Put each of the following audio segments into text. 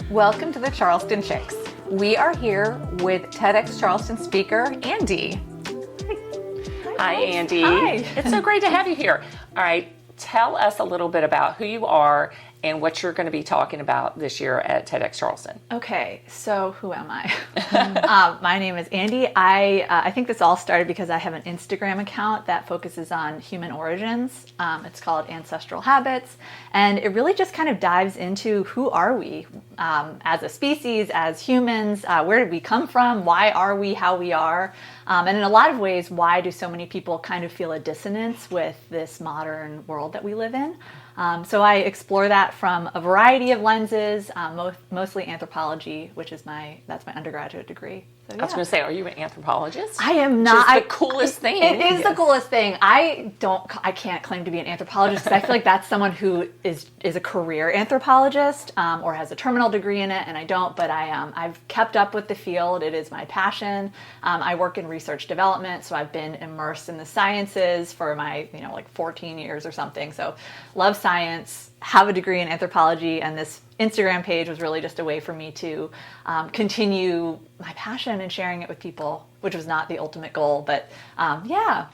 Welcome to the Charleston Chicks. We are here with TEDx Charleston speaker, Andie. Hi, Andie. Hi. It's so great to have you here. All right, tell us a little bit about who you are and what you're going to be talking about this year at TEDx Charleston. Okay, so who am I? My name is Andie. I think this all started because I have an Instagram account that focuses on human origins. It's called Ancestral Habits, and it really just kind of dives into who are we as a species, as humans, where did we come from, why are we how we are, and in a lot of ways, why do so many people kind of feel a dissonance with this modern world that we live in? So I explore that from a variety of lenses, mostly anthropology, which is that's my undergraduate degree. So, yeah. I was going to say, are you an anthropologist? I am not. Which is the coolest thing. It is the coolest thing. I can't claim to be an anthropologist because I feel like that's someone who is a career anthropologist or has a terminal degree in it, and I don't. But I've kept up with the field. It is my passion. I work in research development, so I've been immersed in the sciences for my 14 years or something. So love science, have a degree in anthropology, and this Instagram page was really just a way for me to continue my passion and sharing it with people, which was not the ultimate goal, but yeah.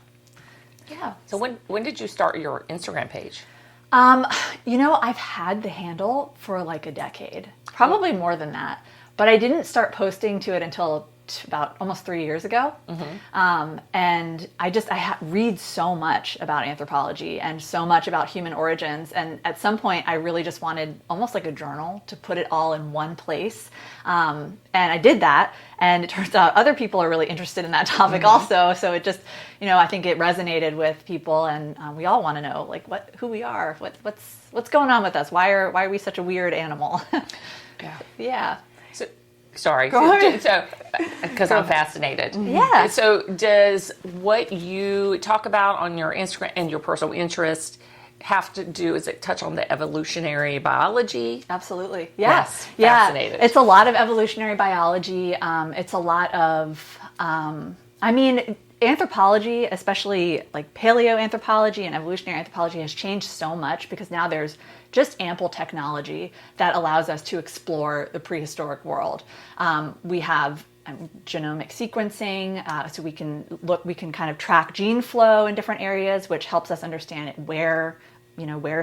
So when did you start your Instagram page? I've had the handle for like a decade, probably more than that, but I didn't start posting to it until about almost 3 years ago. Mm-hmm. And I read so much about anthropology and so much about human origins. And at some point I really just wanted almost like a journal to put it all in one place. And I did that. And it turns out other people are really interested in that topic also. So it just, I think it resonated with people, and we all want to know who we are, what's going on with us. Why are we such a weird animal? Yeah. Sorry. Go ahead. So, because I'm fascinated. Yeah. So, does what you talk about on your Instagram and your personal interest have to do? Is it touch on the evolutionary biology? Absolutely. Yes. Yeah. Fascinated. It's a lot of evolutionary biology. It's a lot of, anthropology, especially like paleoanthropology and evolutionary anthropology, has changed so much because now there's just ample technology that allows us to explore the prehistoric world. We have genomic sequencing, so we can kind of track gene flow in different areas, which helps us understand where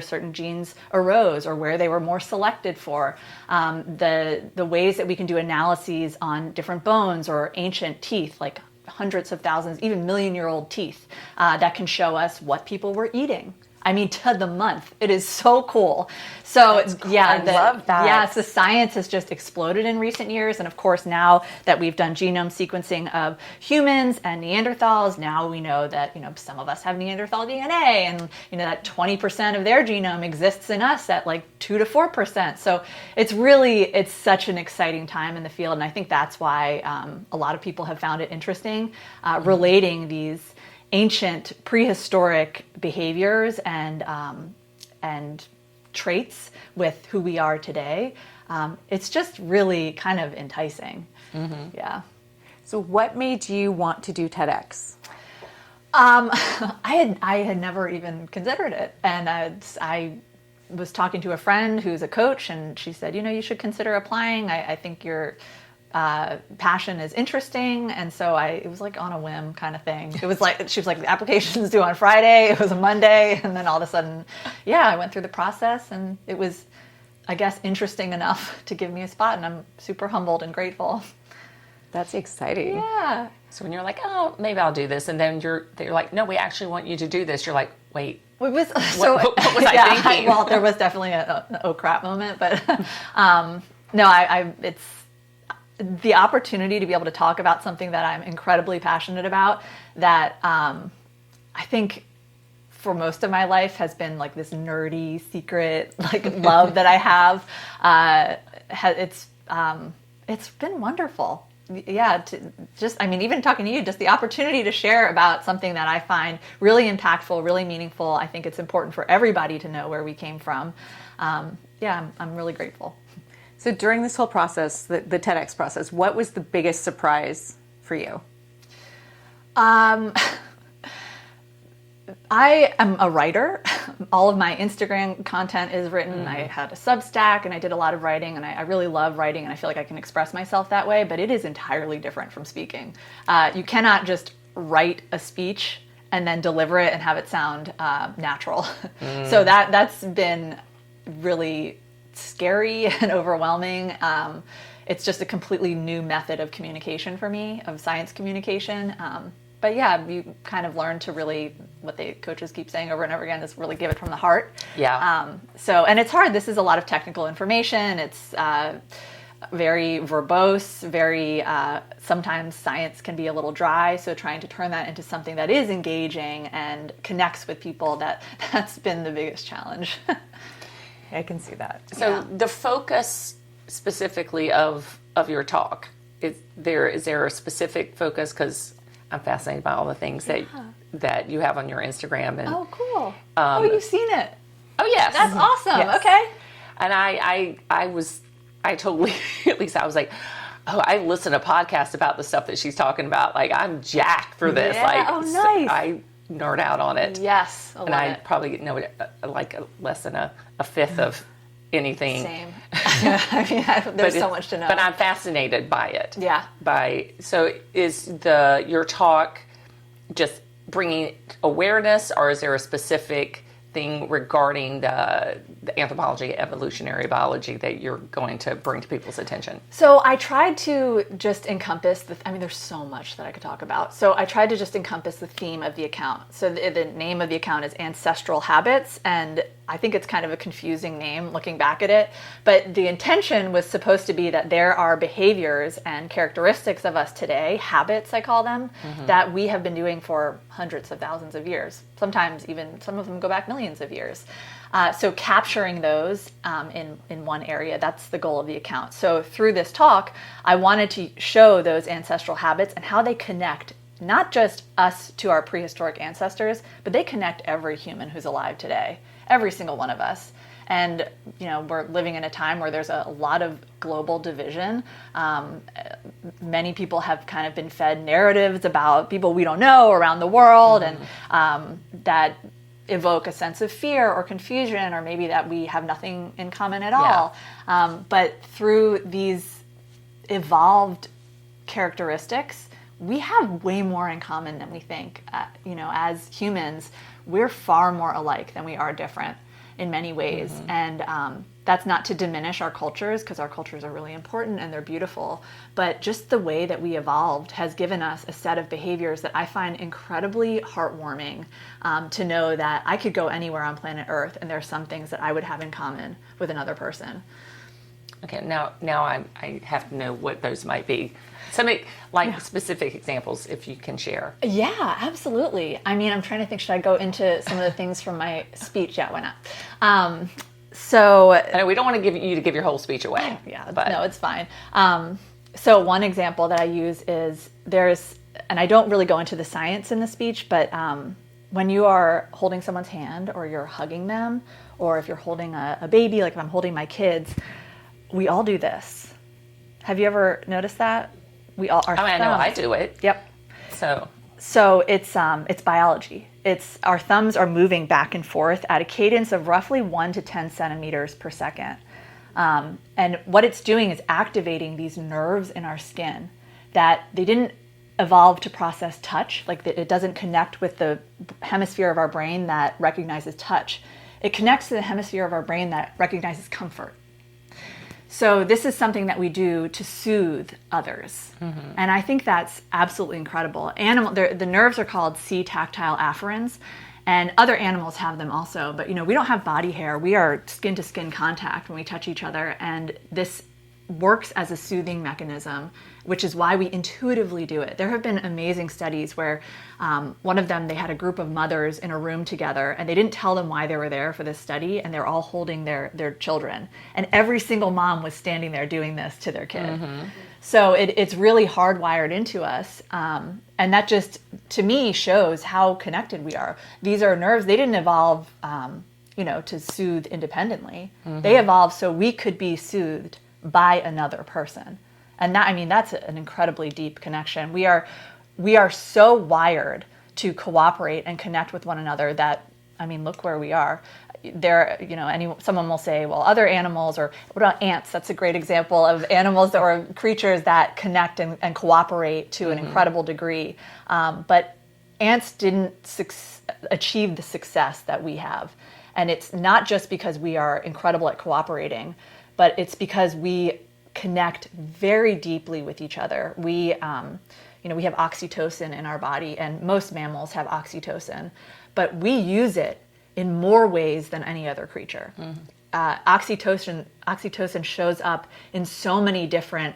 certain genes arose or where they were more selected for. The ways that we can do analyses on different bones or ancient teeth, like hundreds of thousands, even million-year-old teeth, that can show us what people were eating. To the month. It is so cool. So cool. I love that. Yes, the science has just exploded in recent years. And of course, now that we've done genome sequencing of humans and Neanderthals, now we know that, some of us have Neanderthal DNA, and, that 20% of their genome exists in us at like 2 to 4%. So it's such an exciting time in the field. And I think that's why a lot of people have found it interesting, relating these ancient prehistoric behaviors and traits with who we are today. It's just really kind of enticing. Mm-hmm. Yeah. So what made you want to do TEDx? I had never even considered it, and I was talking to a friend who's a coach, and she said, you should consider applying. I think your passion is interesting. And so it was like on a whim kind of thing. It was like, she was like, the application's due on Friday. It was a Monday. And then all of a sudden, I went through the process, and it was, I guess, interesting enough to give me a spot. And I'm super humbled and grateful. That's exciting. Yeah. So when you're like, oh, maybe I'll do this, and then they're like, no, we actually want you to do this. You're like, wait. It was, what was I thinking? Well, there was definitely an oh crap moment, but it's the opportunity to be able to talk about something that I'm incredibly passionate about, that I think for most of my life has been like this nerdy secret love that I have. It's been wonderful. Yeah, even talking to you, just the opportunity to share about something that I find really impactful, really meaningful. I think it's important for everybody to know where we came from. I'm really grateful. So during this whole process, the TEDx process, what was the biggest surprise for you? I am a writer. All of my Instagram content is written. I had a Substack and I did a lot of writing, and I really love writing, and I feel like I can express myself that way, but it is entirely different from speaking. You cannot just write a speech and then deliver it and have it sound natural. So that's been really scary and overwhelming. It's just a completely new method of communication for me, of science communication. But yeah, you kind of learn to really, what the coaches keep saying over and over again, is really give it from the heart. Yeah. And it's hard. This is a lot of technical information. It's very verbose, very, sometimes science can be a little dry. So trying to turn that into something that is engaging and connects with people, that's been the biggest challenge. I can see that. So the focus specifically of your talk, is there a specific focus? Because I'm fascinated by all the things that you have on your Instagram. And oh, cool. You've seen it. oh yes, That's awesome. Yes. Okay. And I totally, at least I was like, oh, I listen to podcasts about the stuff that she's talking about. Like, I'm jacked for this. Yeah. Like, Oh, nice. I nerd out on it. Yes. And I probably know it like less than a fifth of anything. Same. I mean, there's so much to know. But I'm fascinated by it. Yeah. So is your talk just bringing awareness, or is there a specific thing regarding the anthropology, evolutionary biology that you're going to bring to people's attention? So I tried to just encompass there's so much that I could talk about. So I tried to just encompass the theme of the account. So the name of the account is Ancestral Habits, and I think it's kind of a confusing name looking back at it, but the intention was supposed to be that there are behaviors and characteristics of us today, habits I call them, that we have been doing for hundreds of thousands of years. Sometimes even some of them go back millions of years. So capturing those in one area, that's the goal of the account. So through this talk, I wanted to show those ancestral habits and how they connect not just us to our prehistoric ancestors, but they connect every human who's alive today, every single one of us. And, we're living in a time where there's a lot of global division. Many people have kind of been fed narratives about people we don't know around the world, and that evoke a sense of fear or confusion, or maybe that we have nothing in common at all. But through these evolved characteristics, we have way more in common than we think. As humans, we're far more alike than we are different in many ways. And that's not to diminish our cultures, because our cultures are really important and they're beautiful. But just the way that we evolved has given us a set of behaviors that I find incredibly heartwarming, to know that I could go anywhere on planet Earth and there are some things that I would have in common with another person. Okay, now I have to know what those might be. Some specific examples, if you can share. Yeah, absolutely. I mean, I'm trying to think, should I go into some of the things from my speech? Yeah, why not? I know we don't want to give your whole speech away. No, it's fine. So one example that I use is and I don't really go into the science in the speech, but when you are holding someone's hand, or you're hugging them, or if you're holding a baby, like if I'm holding my kids, we all do this. Have you ever noticed that? We all are. I know I do it. Yep. So it's biology. Our thumbs are moving back and forth at a cadence of roughly 1 to 10 centimeters per second. And what it's doing is activating these nerves in our skin that they didn't evolve to process touch. Like, it doesn't connect with the hemisphere of our brain that recognizes touch. It connects to the hemisphere of our brain that recognizes comfort. So this is something that we do to soothe others. And I think that's absolutely incredible. The nerves are called C-tactile afferents, and other animals have them also. But we don't have body hair. We are skin-to-skin contact when we touch each other, and this works as a soothing mechanism, which is why we intuitively do it. There have been amazing studies where one of them, they had a group of mothers in a room together, and they didn't tell them why they were there for this study, and they're all holding their children. And every single mom was standing there doing this to their kid. So it's really hardwired into us. And that just, to me, shows how connected we are. These are nerves. They didn't evolve to soothe independently. They evolved so we could be soothed by another person. And that's an incredibly deep connection. We are so wired to cooperate and connect with one another, that, I mean, look where we are. There, someone will say, well, other animals, or what about ants? That's a great example of animals or creatures that connect and cooperate to an incredible degree. But ants didn't achieve the success that we have. And it's not just because we are incredible at cooperating, but it's because we connect very deeply with each other. We have oxytocin in our body, and most mammals have oxytocin, but we use it in more ways than any other creature. Oxytocin shows up in so many different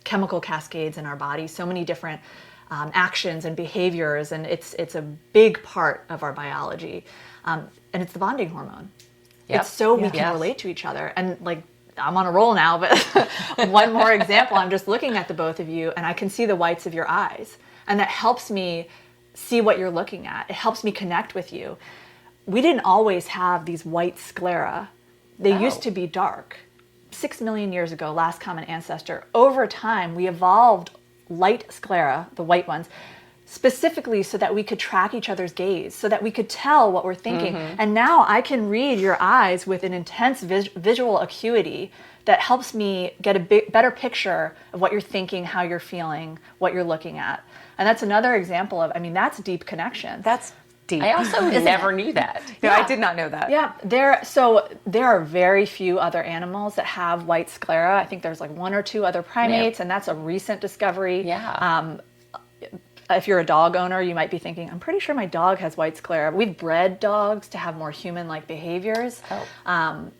chemical cascades in our body, so many different actions and behaviors, and it's a big part of our biology. And it's the bonding hormone. Yep. It's so we can relate to each other. And like, I'm on a roll now, but one more example, I'm just looking at the both of you and I can see the whites of your eyes. And that helps me see what you're looking at. It helps me connect with you. We didn't always have these white sclera. They used to be dark. 6 million years ago, last common ancestor. Over time, we evolved light sclera, the white ones, specifically so that we could track each other's gaze, so that we could tell what we're thinking. And now I can read your eyes with an intense visual acuity that helps me get a better picture of what you're thinking, how you're feeling, what you're looking at. And that's another example of, that's deep connection. That's deep. I also never knew that. No, I did not know that. Yeah, there are very few other animals that have white sclera. I think there's like 1 or 2 other primates, and that's a recent discovery. Yeah. If you're a dog owner, you might be thinking, I'm pretty sure my dog has white sclera. We've bred dogs to have more human-like behaviors. And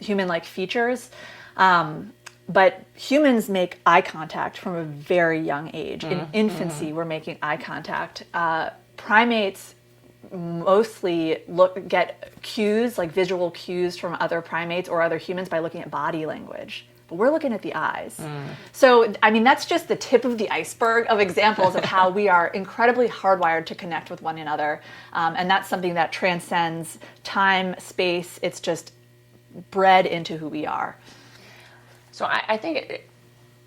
human-like features. But humans make eye contact from a very young age. In infancy, we're making eye contact. Primates mostly get cues, like visual cues, from other primates or other humans by looking at body language. But we're looking at the eyes. So, that's just the tip of the iceberg of examples of how we are incredibly hardwired to connect with one another. And that's something that transcends time, space. It's just bred into who we are. So I think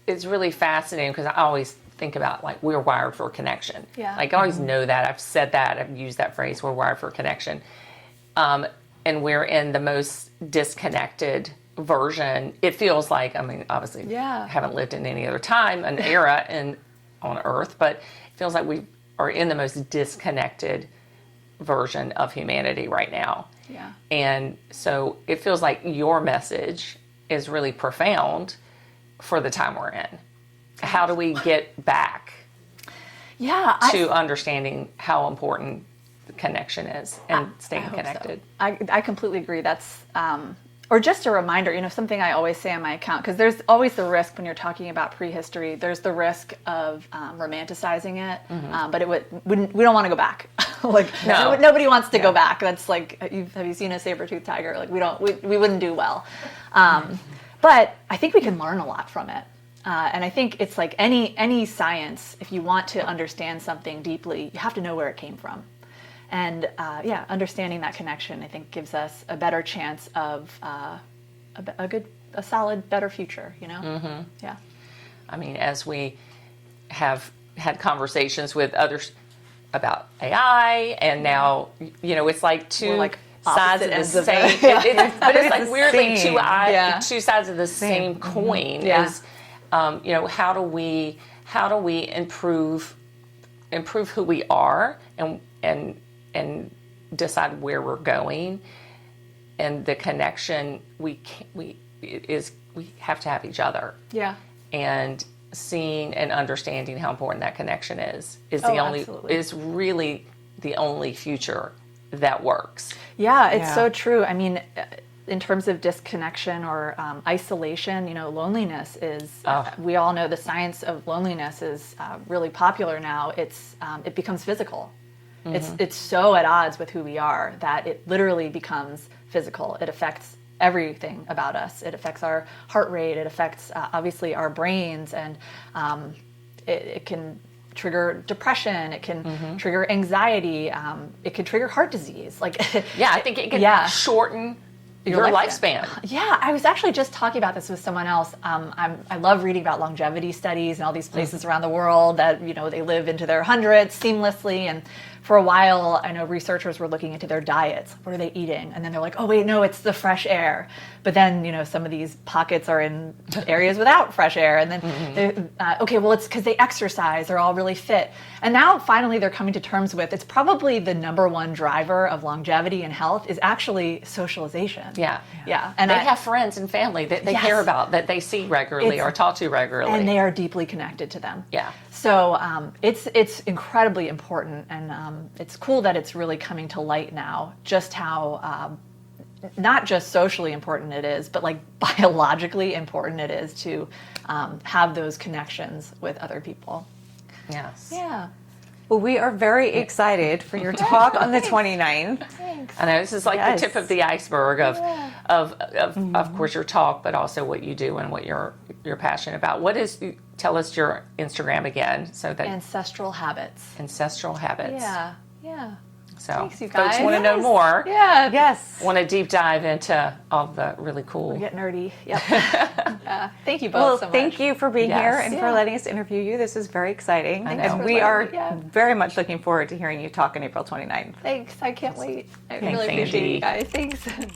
it's really fascinating because I always think about, like, we're wired for connection. Yeah. Like, I always know that. I've said that. I've used that phrase, we're wired for connection. And we're in the most disconnected version. It feels like, obviously, haven't lived in any other time, an era on Earth, but it feels like we are in the most disconnected version of humanity right now. Yeah. And so it feels like your message is really profound for the time we're in. How do we get back to understanding how important the connection is and staying connected? So. I completely agree. That's or just a reminder, something I always say on my account, because there's always the risk when you're talking about prehistory. There's the risk of romanticizing it, but we don't want to go back. Nobody wants to go back. That's like, have you seen a saber-toothed tiger? Like, we wouldn't do well. But I think we can learn a lot from it. And I think it's like any science, if you want to understand something deeply, you have to know where it came from. And understanding that connection, I think, gives us a better chance of a solid, better future, Yeah. As we have had conversations with others about AI, and now, it's like two sides of the same. But it's like weirdly two sides of the same coin. Yeah. Is how do we improve who we are and decide where we're going, and the connection we have to have each other. Yeah. And seeing and understanding how important that connection is really the only future that works. Yeah, it's so true. In terms of disconnection or isolation, loneliness is, we all know the science of loneliness is really popular now. It becomes physical. It's so at odds with who we are that it literally becomes physical. It affects everything about us. It affects our heart rate. It affects, obviously, our brains, and it can trigger depression. It can trigger anxiety. It can trigger heart disease. I think it can shorten your lifespan. Yeah, I was actually just talking about this with someone else. I love reading about longevity studies and all these places around the world that, they live into their hundreds seamlessly. And for a while, I know researchers were looking into their diets. What are they eating? And then they're like, oh, wait, no, it's the fresh air. But then, some of these pockets are in areas without fresh air. And then, okay, well, it's because they exercise. They're all really fit. And now, finally, they're coming to terms with it's probably the number one driver of longevity and health is actually socialization. Yeah. And they have friends and family that they care about, that they see regularly or talk to regularly. And they are deeply connected to them. Yeah. So it's incredibly important, and it's cool that it's really coming to light now just how not just socially important it is, but like biologically important it is to have those connections with other people. Yes. Yeah. Well, we are very excited for your talk on the 29th. Thanks. I know this is like the tip of the iceberg of course, your talk, but also what you do and what you're passionate about. Tell us your Instagram again, so that Ancestral Habits. Ancestral Habits. Yeah. So Thanks, you guys. folks want to know more. Yeah. Yes. Want to deep dive into all the really cool. Get nerdy. Yep. Thank you both so much. Thank you for being Yes. here and for letting us interview you. This is very exciting. I know. And we are very much looking forward to hearing you talk on April 29th. Thanks. I can't wait. I Thanks, really appreciate Andie. you guys. Thanks.